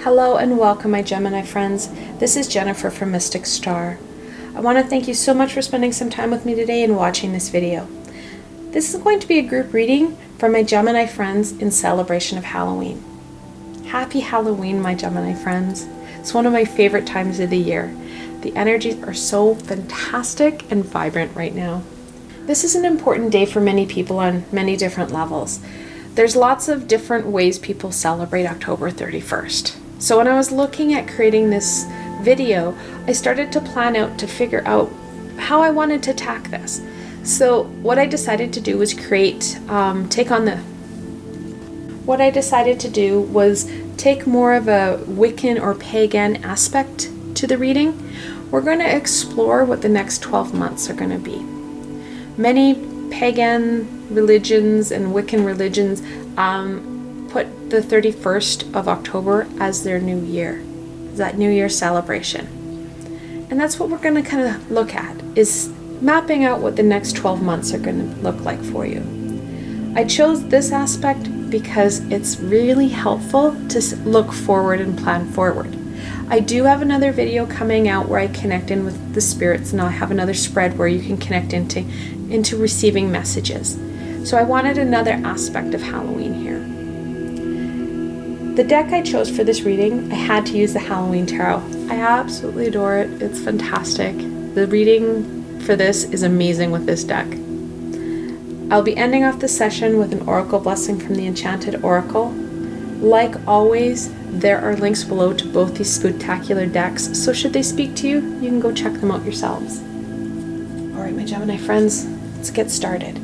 Hello and welcome, my Gemini friends. This is Jennifer from Mystic Star. I want to thank you so much for spending some time with me today and watching this video. This is going to be a group reading for my Gemini friends in celebration of Halloween. Happy Halloween, my Gemini friends. It's one of my favorite times of the year. The energies are so fantastic and vibrant right now. This is an important day for many people on many different levels. There's lots of different ways people celebrate October 31st. So when I was looking at creating this video, I started to plan out to figure out how I wanted to tack this. So what I decided to do was take more of a Wiccan or Pagan aspect to the reading. We're going to explore what the next 12 months are going to be. Many Pagan religions and Wiccan religions put the 31st of October as their new year, that new year celebration. And that's what we're going to kind of look at, is mapping out what the next 12 months are going to look like for you. I chose this aspect because it's really helpful to look forward and plan forward. I do have another video coming out where I connect in with the spirits, and I'll have another spread where you can connect into receiving messages. So I wanted another aspect of Halloween here. The deck I chose for this reading, I had to use the Halloween Tarot. I absolutely adore it. It's fantastic. The reading for this is amazing with this deck. I'll be ending off the session with an oracle blessing from the Enchanted Oracle. Like always, there are links below to both these spectacular decks, so should they speak to you, you can go check them out yourselves. Alright, my Gemini friends, let's get started.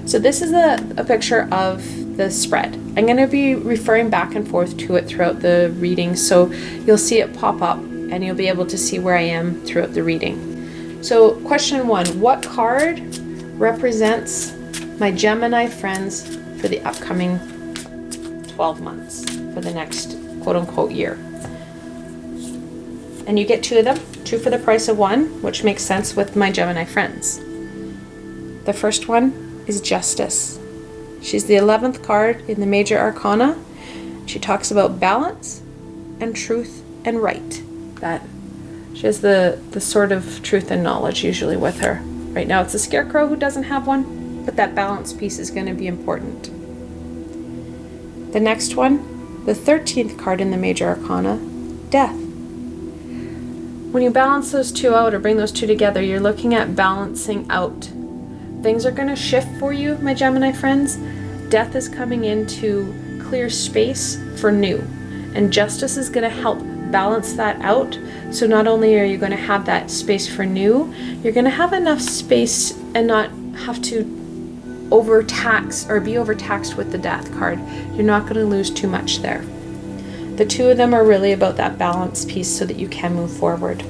So this is a picture of the spread. I'm going to be referring back and forth to it throughout the reading, so you'll see it pop up and you'll be able to see where I am throughout the reading. So question 1, what card represents my Gemini friends for the upcoming 12 months, for the next quote-unquote year? And you get 2 of them, 2 for the price of 1, which makes sense with my Gemini friends. The first one is Justice. She's the 11th card in the Major Arcana. She talks about balance and truth and right. That she has the sword of truth and knowledge usually with her. Right now it's a Scarecrow who doesn't have one, but that balance piece is going to be important. The next one, the 13th card in the Major Arcana, Death. When you balance those 2 out or bring those 2 together, you're looking at balancing out. Things are going to shift for you, my Gemini friends. Death is coming in to clear space for new, and Justice is going to help balance that out. So not only are you going to have that space for new, you're going to have enough space and not have to overtax or be overtaxed with the Death card. You're not going to lose too much there. The 2 of them are really about that balance piece so that you can move forward.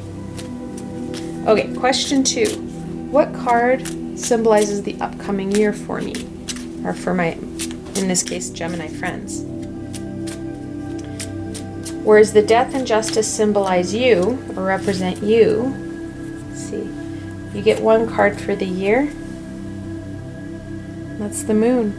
Okay, question 2. What card symbolizes the upcoming year for me, or for my, in this case, Gemini friends? Whereas the Death and Justice symbolize you or represent you, let's see, you get 1 card for the year. That's the Moon.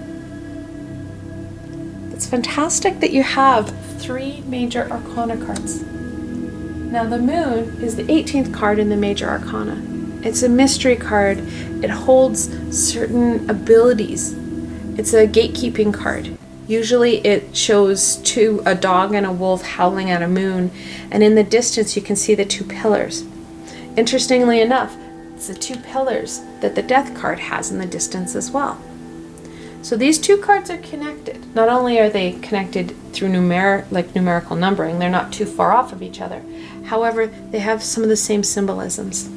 It's fantastic that you have 3 Major Arcana cards. Now the Moon is the 18th card in the Major Arcana. It's a mystery card. It holds certain abilities. It's a gatekeeping card. Usually it shows a dog and a wolf howling at a moon, and in the distance you can see the 2 pillars. Interestingly enough, it's the 2 pillars that the Death card has in the distance as well. So these 2 cards are connected. Not only are they connected through numerical numbering, they're not too far off of each other. However, they have some of the same symbolisms.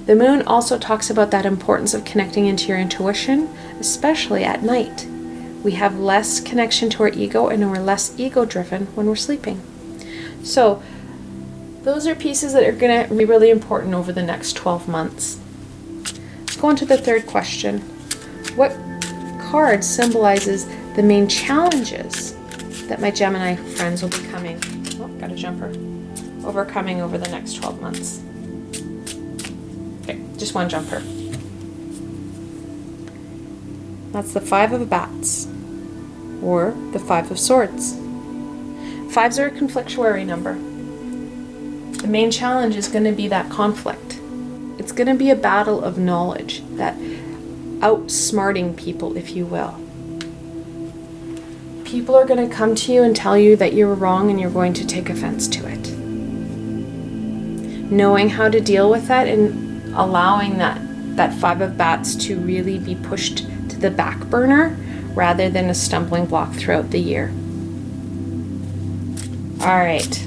The Moon also talks about that importance of connecting into your intuition, especially at night. We have less connection to our ego, and we're less ego-driven when we're sleeping. So those are pieces that are going to be really important over the next 12 months. Let's go on to the 3rd question. What card symbolizes the main challenges that my Gemini friends will be overcoming over the next 12 months? Okay, just 1 jumper. That's the 5 of Bats, or the 5 of Swords. Fives are a conflictuary number. The main challenge is going to be that conflict. It's going to be a battle of knowledge, that outsmarting people, if you will. People are going to come to you and tell you that you're wrong, and you're going to take offense to it. Knowing how to deal with that and allowing that Five of Bats to really be pushed to the back burner rather than a stumbling block throughout the year. All right.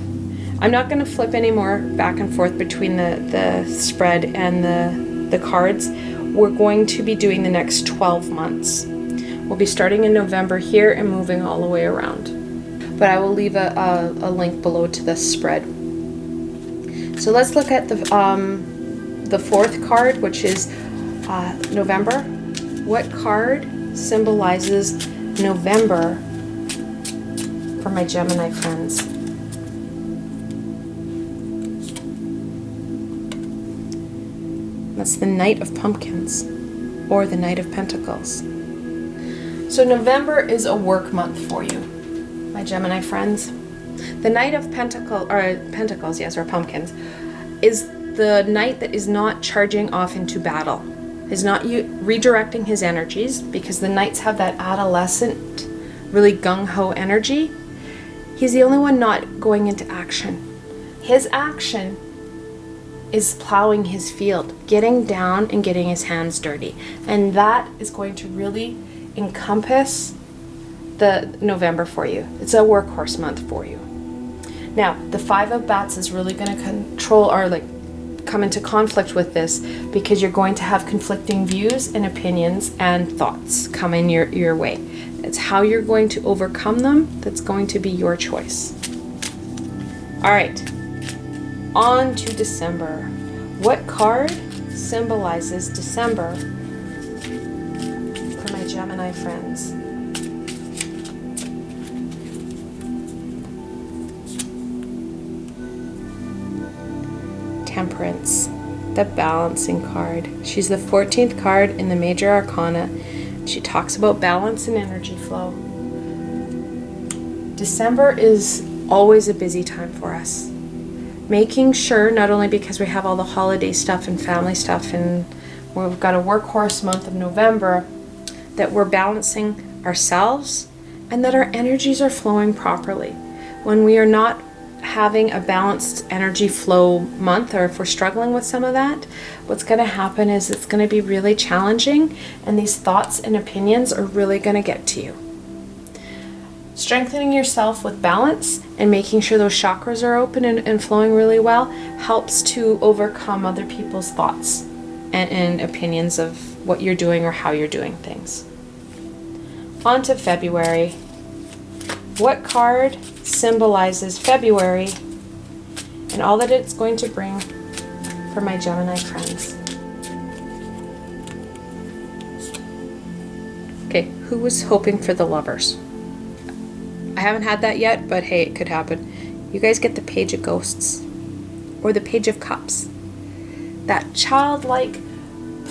I'm not going to flip anymore back and forth between the spread and the cards. We're going to be doing the next 12 months. We'll be starting in November here and moving all the way around. But I will leave a link below to this spread. So let's look at the fourth card, which is November. What card symbolizes November for my Gemini friends? That's the Knight of Pumpkins, or the Knight of Pentacles. So November is a work month for you, my Gemini friends. The Knight of Pentacles, yes, or Pumpkins, is the knight that is not charging off into battle, is not redirecting his energies, because the knights have that adolescent, really gung-ho energy. He's the only one not going into action. His action is plowing his field, getting down and getting his hands dirty. And that is going to really encompass the November for you. It's a workhorse month for you. Now, the Five of Bats is really going to control or come into conflict with this, because you're going to have conflicting views and opinions and thoughts come in your way. It's how you're going to overcome them that's going to be your choice. All right. On to December. What card symbolizes December for my Gemini friends? Temperance, the balancing card. She's the 14th card in the major arcana. She talks about balance and energy flow. December is always a busy time for us. Making sure, not only because we have all the holiday stuff and family stuff, and we've got a workhorse month of November, that we're balancing ourselves and that our energies are flowing properly. When we are not having a balanced energy flow month, or if we're struggling with some of that, what's going to happen is it's going to be really challenging, and these thoughts and opinions are really going to get to you. Strengthening yourself with balance and making sure those chakras are open and flowing really well helps to overcome other people's thoughts and opinions of what you're doing or how you're doing things. On to February. What card symbolizes February and all that it's going to bring for my Gemini friends? Okay, who was hoping for the Lovers? I haven't had that yet, but hey, it could happen. You guys get the Page of Ghosts or the Page of Cups. That childlike,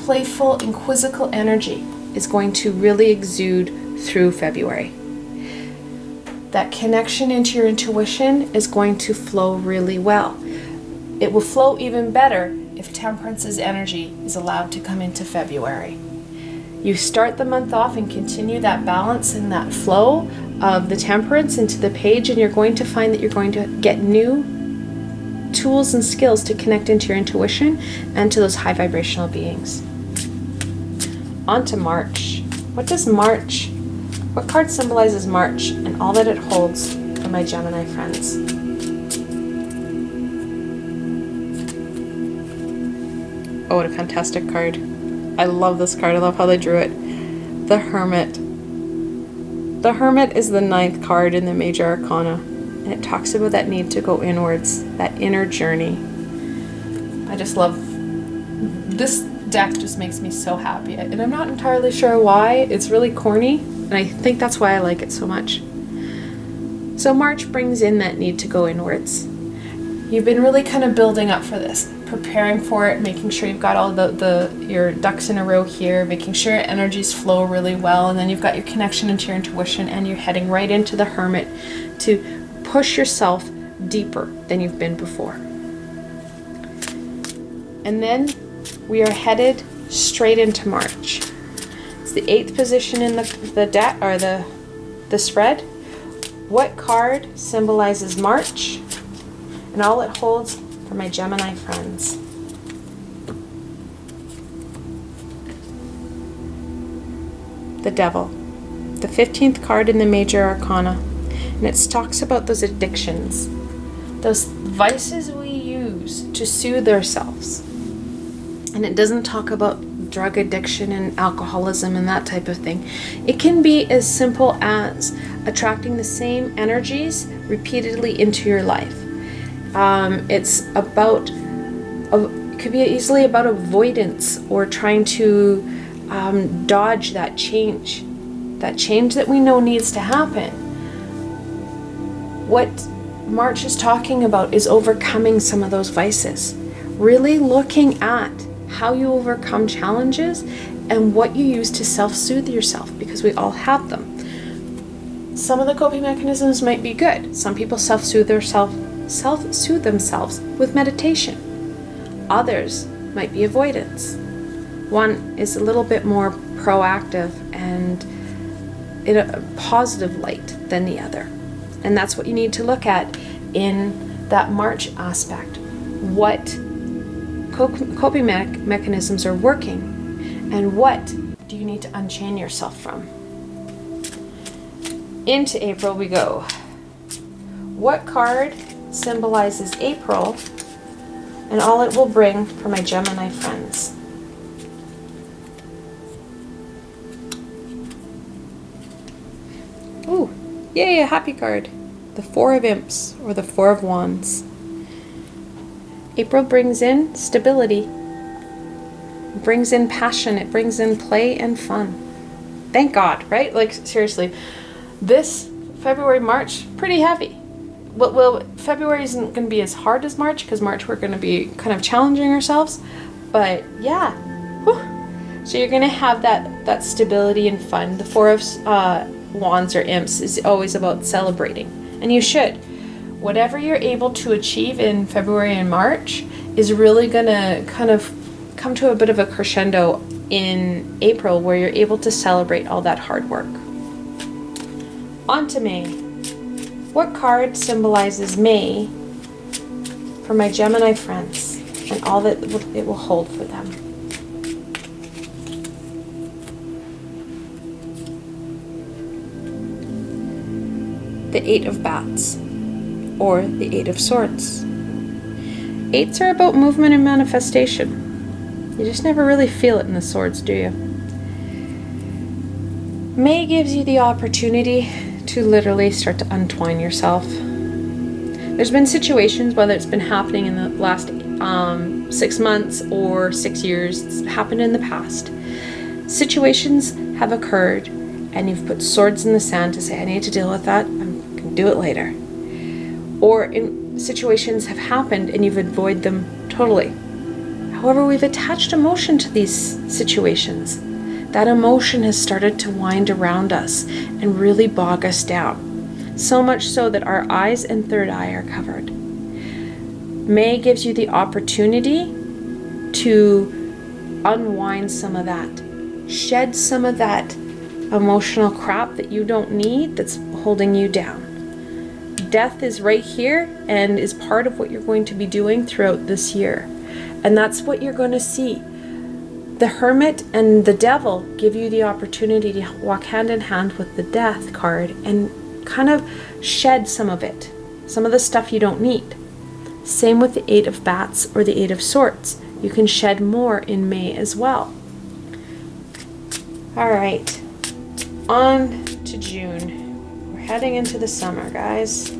playful, inquisitive energy is going to really exude through February. That connection into your intuition is going to flow really well. It will flow even better if Temperance's energy is allowed to come into February. You start the month off and continue that balance and that flow of the Temperance into the Page, and you're going to find that you're going to get new tools and skills to connect into your intuition and to those high vibrational beings. On to March. What card symbolizes March and all that it holds for my Gemini friends? Oh, what a fantastic card. I love this card. I love how they drew it. The Hermit. The Hermit is the 9th card in the major arcana, and it talks about that need to go inwards, that inner journey. I just love this deck. Just makes me so happy, and I'm not entirely sure why. It's really corny, and I think that's why I like it so much. So March brings in that need to go inwards. You've been really kind of building up for this, preparing for it, making sure you've got all your ducks in a row here, making sure your energies flow really well, and then you've got your connection into your intuition, and you're heading right into the Hermit to push yourself deeper than you've been before. And then we are headed straight into March. It's the 8th position in the deck, or the spread. What card symbolizes March and all it holds for my Gemini friends? The Devil, the 15th card in the Major Arcana. And it talks about those addictions, those vices we use to soothe ourselves. And it doesn't talk about drug addiction and alcoholism and that type of thing. It can be as simple as attracting the same energies repeatedly into your life. It's about, it could be easily about avoidance or trying to dodge that change that we know needs to happen. What March is talking about is overcoming some of those vices, really looking at how you overcome challenges and what you use to self-soothe yourself, because we all have them. Some of the coping mechanisms might be good. Some people self-soothe themselves with meditation. Others might be avoidance. One is a little bit more proactive and in a positive light than the other. And that's what you need to look at in that March aspect. What coping mechanisms are working, and what do you need to unchain yourself from? Into April we go. What card symbolizes April and all it will bring for my Gemini friends? Ooh, yay, a happy card. The Four of Imps, or the Four of Wands. April brings in stability. It brings in passion. It brings in play and fun. Thank God, right? Like, seriously. This February, March, pretty heavy. Well, February isn't going to be as hard as March, because March we're going to be kind of challenging ourselves. But yeah, whew. So you're going to have that stability and fun. The Four of Wands or Imps is always about celebrating, and you should. Whatever you're able to achieve in February and March is really going to kind of come to a bit of a crescendo in April, where you're able to celebrate all that hard work. On to May. What card symbolizes May for my Gemini friends and all that it will hold for them? The Eight of Bats, or the Eight of Swords. Eights are about movement and manifestation. You just never really feel it in the swords, do you? May gives you the opportunity to literally start to untwine yourself. There's been situations, whether it's been happening in the last 6 months or 6 years, it's happened in the past. Situations have occurred and you've put swords in the sand to say, I need to deal with that, I'm going to do it later. Or in situations have happened and you've avoided them totally. However, we've attached emotion to these situations. That emotion has started to wind around us and really bog us down. So much so that our eyes and third eye are covered. May gives you the opportunity to unwind some of that. Shed some of that emotional crap that you don't need that's holding you down. Death is right here and is part of what you're going to be doing throughout this year. And that's what you're going to see. The Hermit and the Devil give you the opportunity to walk hand in hand with the Death card and kind of shed some of it, some of the stuff you don't need. Same with the Eight of Bats or the Eight of Swords. You can shed more in May as well. All right, on to June. We're heading into the summer, guys.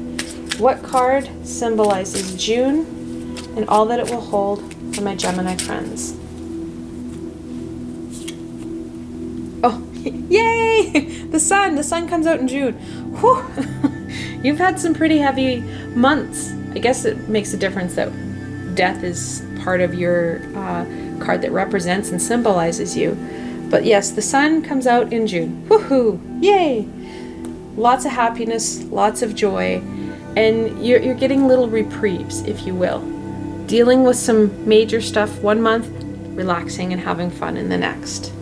What card symbolizes June and all that it will hold for my Gemini friends? Oh, yay! The sun comes out in June. Whew. You've had some pretty heavy months. I guess it makes a difference that death is part of your card that represents and symbolizes you. But yes, the sun comes out in June. Woohoo! Yay! Lots of happiness, lots of joy, And you're getting little reprieves, if you will. Dealing with some major stuff one month, relaxing and having fun in the next.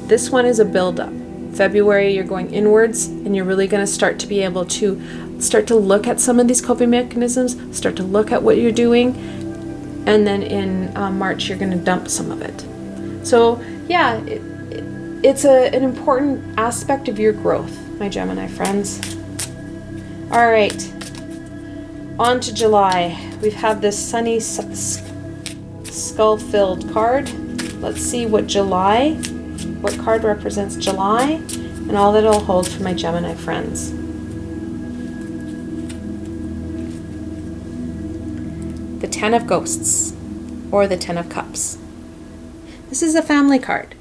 This one is a build-up. February, you're going inwards, and you're really going to start to be able to start to look at some of these coping mechanisms, start to look at what you're doing, and then in March, you're going to dump some of it. So yeah, it's an important aspect of your growth, my Gemini friends. All right, on to July. We've had this sunny skull-filled card. Let's see what card represents July, and all that it'll hold for my Gemini friends. The Ten of Ghosts, or the Ten of Cups. This is a family card.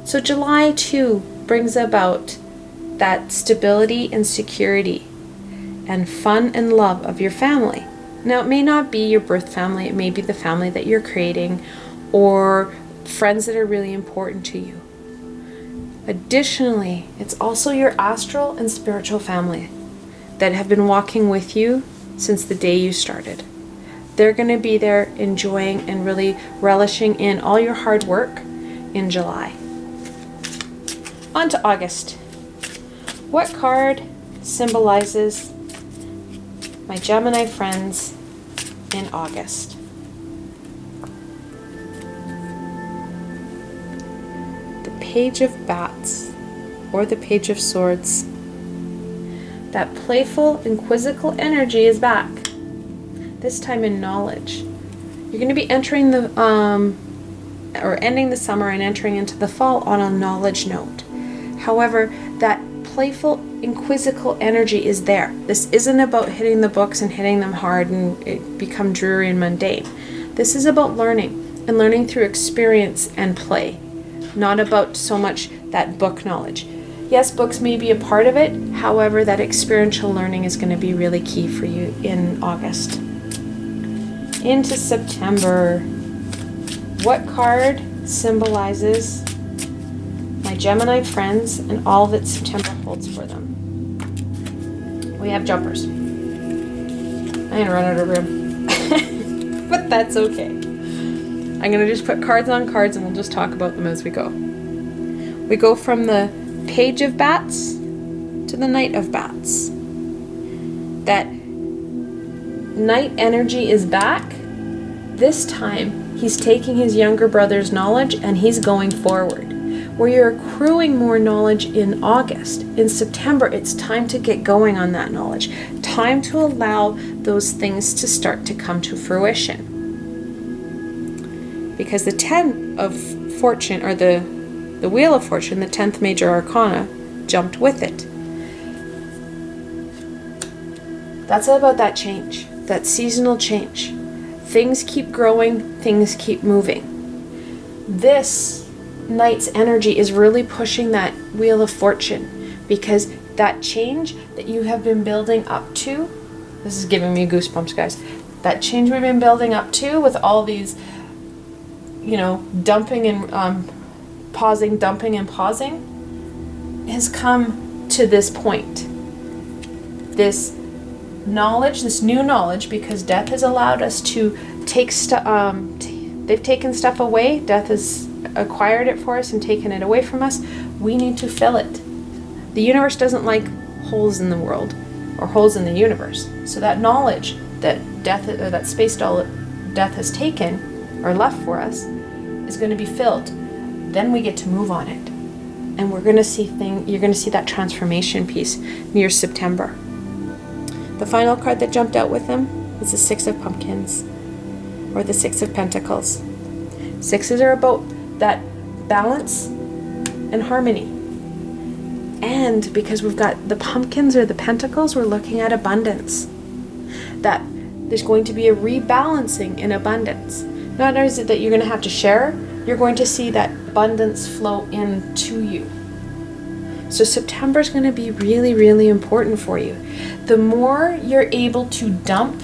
So July too brings about that stability and security and fun and love of your family. Now, it may not be your birth family, it may be the family that you're creating, or friends that are really important to you. Additionally, it's also your astral and spiritual family that have been walking with you since the day you started. They're going to be there enjoying and really relishing in all your hard work in July. On to August. What card symbolizes my Gemini friends in August? The Page of Bats, or the Page of Swords. That playful and quizzical energy is back. This time in knowledge. You're going to be entering the or ending the summer and entering into the fall on a knowledge note. However, that playful and quizzical energy is there. This isn't about hitting the books and hitting them hard and it become dreary and mundane. This is about learning, and learning through experience and play, not about so much that book knowledge. Yes, books may be a part of it. However, that experiential learning is going to be really key for you in August. Into September. What card symbolizes my Gemini friends and all that September holds for them? We have jumpers. I'm going to run out of room. But that's okay. I'm going to just put cards on cards and we'll just talk about them as we go. We go from the Page of Bats to the Knight of Bats. That Knight energy is back. This time, he's taking his younger brother's knowledge and he's going forward. Where you're accruing more knowledge in August, in September, it's time to get going on that knowledge. Time to allow those things to start to come to fruition. Because the 10 of Fortune, or the Wheel of Fortune, the 10th major arcana, jumped with it. That's about that change, that seasonal change. Things keep growing, things keep moving. This Knight's energy is really pushing that Wheel of Fortune, because that change that you have been building up to, this is giving me goosebumps, guys. That change we've been building up to with all these, dumping and pausing, dumping and pausing, has come to this point. This knowledge, this new knowledge, because death has allowed us to take stuff, they've taken stuff away, death has acquired it for us and taken it away from us. We need to fill it. The universe doesn't like holes in the world or holes in the universe. So that knowledge that death, or that space death has taken or left for us, is going to be filled. Then we get to move on it, and we're going to see you're going to see that transformation piece near September. The final card that jumped out with them was the Six of Pumpkins, or the Six of Pentacles. Sixes are about that balance and harmony. And because we've got the pumpkins or the pentacles, we're looking at abundance. That there's going to be a rebalancing in abundance. Not only is it that you're going to have to share, you're going to see that abundance flow into you. So September is going to be really, really important for you. The more you're able to dump,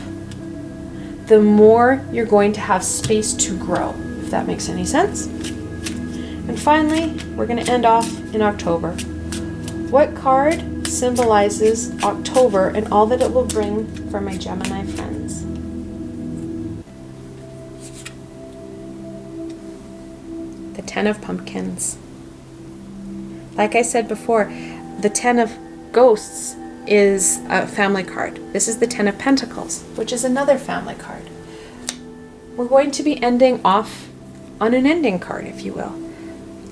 the more you're going to have space to grow, if that makes any sense. And finally, we're going to end off in October. What card symbolizes October and all that it will bring for my Gemini friends. The 10 of Pumpkins. Like I said before, the 10 of Ghosts is a family card. This is the 10 of Pentacles, which is another family card. We're going to be ending off on an ending card, if you will.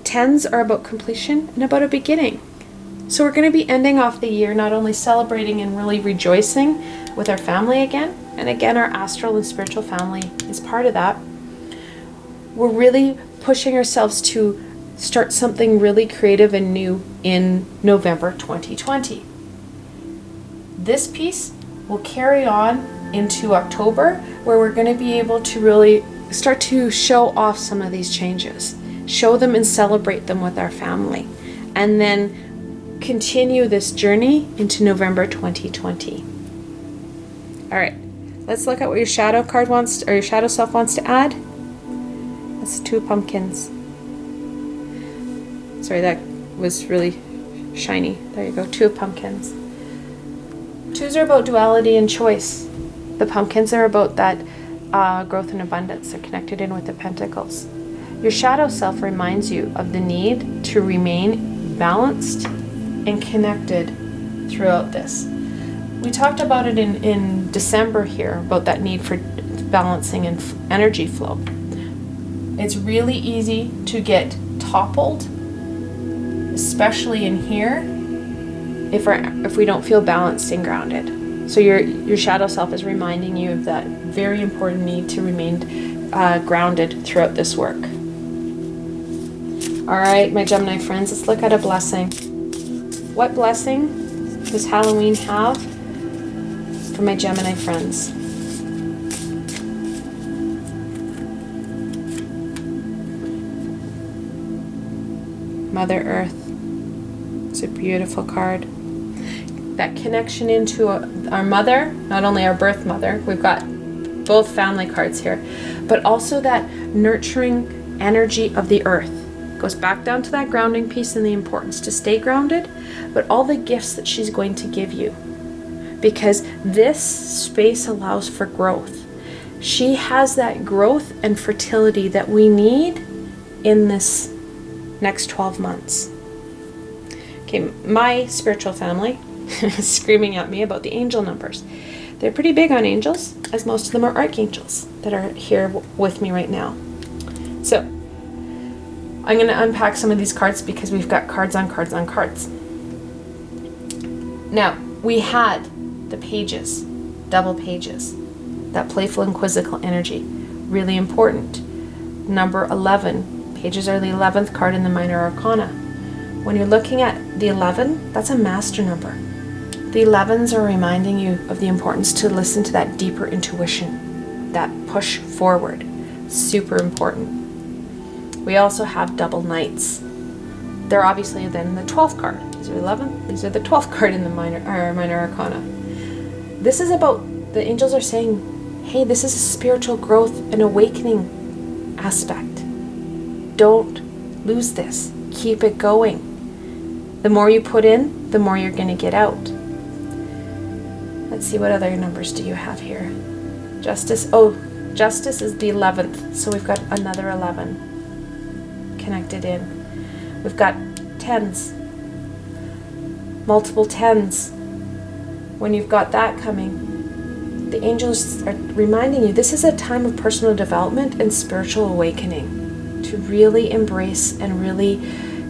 10s are about completion and about a beginning. So we're going to be ending off the year not only celebrating and really rejoicing with our family again, and again our astral and spiritual family is part of that. We're really pushing ourselves to start something really creative and new in November 2020. This piece will carry on into October, where we're going to be able to really start to show off some of these changes, show them and celebrate them with our family, and then continue this journey into November 2020. All right, let's look at what your shadow card wants, or your shadow self wants to add. That's 2 pumpkins. Sorry, that was really shiny. There you go, 2 of pumpkins. 2s are about duality and choice. The pumpkins are about that growth and abundance. They're connected in with the pentacles. Your shadow self reminds you of the need to remain balanced and connected throughout this. We talked about it in December here, about that need for balancing and energy flow. It's really easy to get toppled, especially in here, if we don't feel balanced and grounded. So your shadow self is reminding you of that very important need to remain grounded throughout this work. All right, my Gemini friends, let's look at a blessing. What blessing does Halloween have for my Gemini friends? Mother Earth. It's a beautiful card. That connection into our mother, not only our birth mother, we've got both family cards here, but also that nurturing energy of the earth. Goes back down to that grounding piece and the importance to stay grounded, but all the gifts that she's going to give you, because this space allows for growth. She has that growth and fertility that we need in this next 12 months. Okay, my spiritual family is screaming at me about the angel numbers. They're pretty big on angels, as most of them are archangels that are here with me right now. So I'm going to unpack some of these cards because we've got cards on cards on cards. Now, we had the pages, double pages, that playful and quizzical energy, really important. Number 11, pages are the 11th card in the minor arcana. When you're looking at the 11, that's a master number. The 11s are reminding you of the importance to listen to that deeper intuition, that push forward, super important. We also have double knights. They're obviously then the 12th card. These are 11th, these are the 12th card in the minor arcana. This is about, the angels are saying, hey, this is a spiritual growth and awakening aspect. Don't lose this. Keep it going. The more you put in, the more you're going to get out. Let's see, what other numbers do you have here? Justice. Oh, Justice is the 11th. So we've got another 11 connected in. We've got 10s. Multiple 10s. When you've got that coming, the angels are reminding you this is a time of personal development and spiritual awakening, to really embrace and really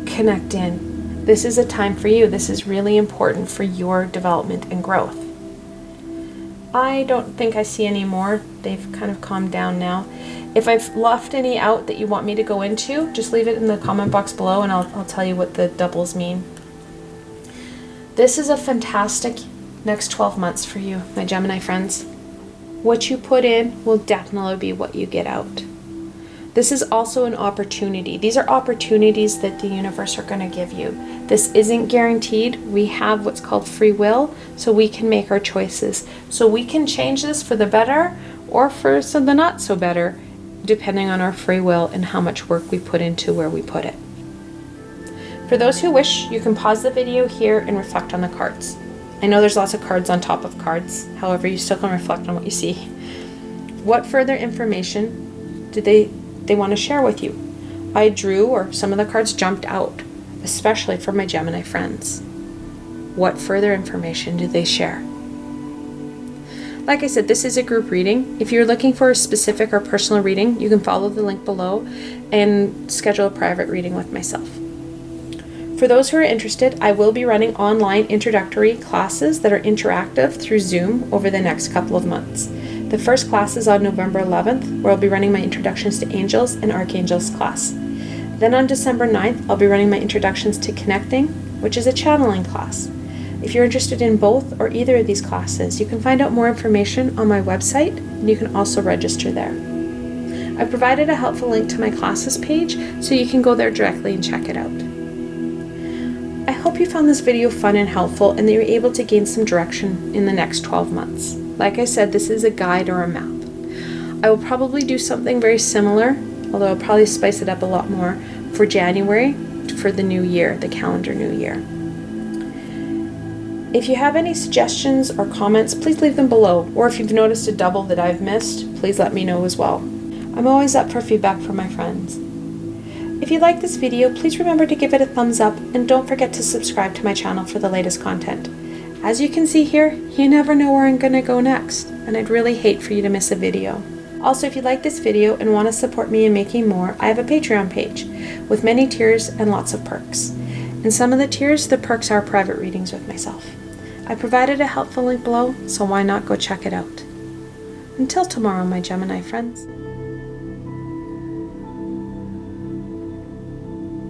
connect in. This is a time for you. This is really important for your development and growth. I don't think I see any more. They've kind of calmed down now. If I've left any out that you want me to go into, just leave it in the comment box below and I'll tell you what the doubles mean. This is a fantastic next 12 months for you, my Gemini friends. What you put in will definitely be what you get out. This is also an opportunity. These are opportunities that the universe are going to give you. This isn't guaranteed. We have what's called free will, so we can make our choices. So we can change this for the better or for the not so better, depending on our free will and how much work we put into where we put it. For those who wish, you can pause the video here and reflect on the cards. I know there's lots of cards on top of cards, however, you still can reflect on what you see. What further information do they want to share with you? I drew, or some of the cards jumped out, especially for my Gemini friends. What further information do they share? Like I said, this is a group reading. If you're looking for a specific or personal reading, you can follow the link below and schedule a private reading with myself. For those who are interested, I will be running online introductory classes that are interactive through Zoom over the next couple of months. The first class is on November 11th, where I'll be running my Introductions to Angels and Archangels class. Then on December 9th, I'll be running my Introductions to Connecting, which is a channeling class. If you're interested in both or either of these classes, you can find out more information on my website, and you can also register there. I've provided a helpful link to my classes page, so you can go there directly and check it out. I hope you found this video fun and helpful, and that you're able to gain some direction in the next 12 months. Like I said, this is a guide or a map. I will probably do something very similar, although I'll probably spice it up a lot more, for January, for the new year, the calendar new year. If you have any suggestions or comments, please leave them below, or if you've noticed a double that I've missed, please let me know as well. I'm always up for feedback from my friends. If you like this video, please remember to give it a thumbs up, and don't forget to subscribe to my channel for the latest content. As you can see here, you never know where I'm gonna go next, and I'd really hate for you to miss a video. Also, if you like this video and want to support me in making more, I have a Patreon page with many tiers and lots of perks. In some of the tiers, the perks are private readings with myself. I provided a helpful link below, so why not go check it out. Until tomorrow, my Gemini friends.